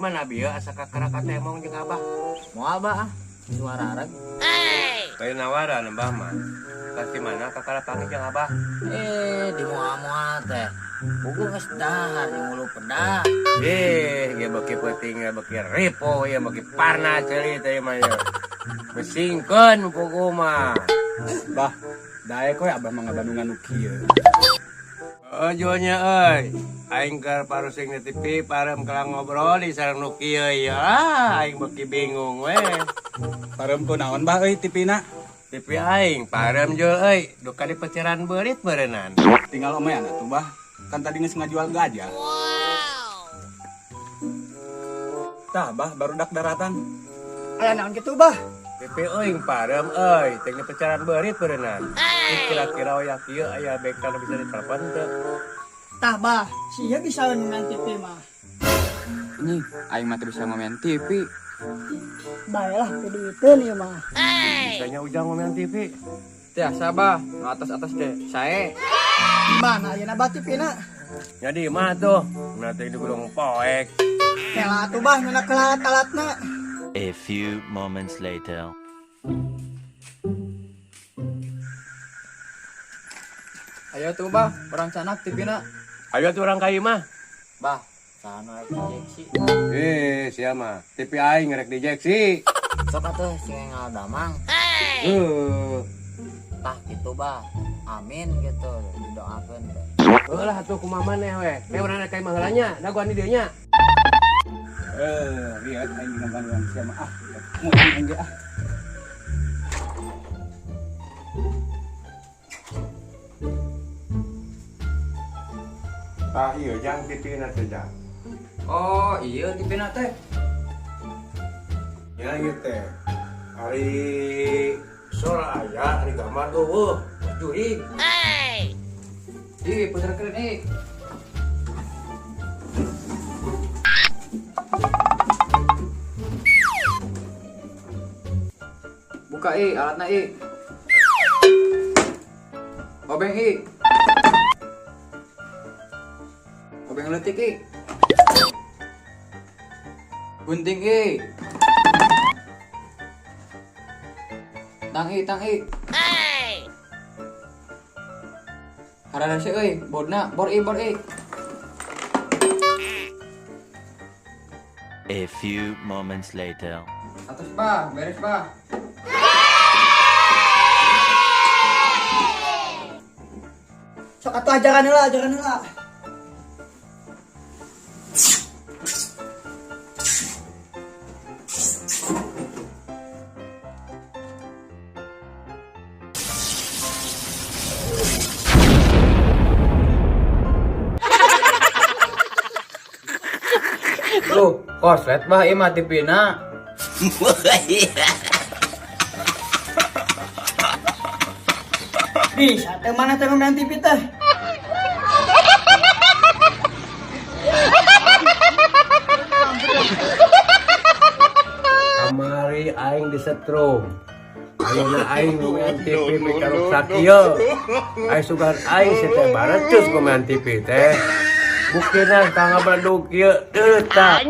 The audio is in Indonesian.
mana bieu asa kakara teh emong jeung Abah. Mau abah suara reg. Kayak nawaran Abah mah. Kasih mana kakara panggil jeung Abah. Di moal-moal teh. Buku geus dahar di mulu pedah. Ge beuki peuting beuki ripo ya beuki parna ceuli teh mah ya. Besingkeun pugu mah. Bah, daek we abah mah ngabandungan nu kieu. Ojonya euy. Aing keur parusing di TV parem kelang ngobrol di sareng nu kieu ya. Aing beuki bingung we. Parem kunaon bah euy tipina? TV aing parem jeung euy, duka di peceran beurit beureunan. Tinggal omean atuh bah. Kan tadi geus ngajual gajah. Tah bah barudak daratan. Aya naon kitu bah? TV aing parem euy, teh di peceran beurit beureunan. Kira-kira oya kieu aya bekal bisa ditelepon teu? Tah bah, sia bisa ngan TV mah. Ini aing mah teu bisa ngomen TV. Baiklah keduiteun ieu mah. Bisanya ujang ngomean TV. Teh sabah, nu atas-atas teh sae. Di mana ayeuna bah TV-na? Jadi mah tuh, nanti di gunung poek. Kela atuh bah nyana kelat-alatna. A few moments later. Ayo tuh bah, orang canak TV-na. Ayo tuh orang kayu mah. Bah, sana injeksi. Sia mah. TV aing ngerek dijeksi. Sok atuh sing ngadamang. Tah gitu bah. Amin gitu didoakeun teh. Heulah atuh kumaha maneh we. Teh urang kayak manggalanya, dagoan di dieu nya. Lihat aing ngabandungan sia mah ah. Moal aing ge ah. Tah ieu jang TV-na teh jang. Oh, iya TV-na teh. Ya ieu teh. Hari Soraya, hari gambar eueuh, jurig. Ih, puterkeun ih. Buka alatna Obeng Obeng leutik Gunting Tang Harada sih bodna bor A few moments later. Atas bah, beres bah. Sok atuh ajaran heula. Loh, koslet bah ieu mah TV-na. Bisa teh mana teh ngomean TV teh? Kamari aing disetrum. Ayeuna aing ngomean TV mikaruk sakieu. Aing sugan aing teh bareus ngomean TV teh. Buktina tangga berduk kieu teutak.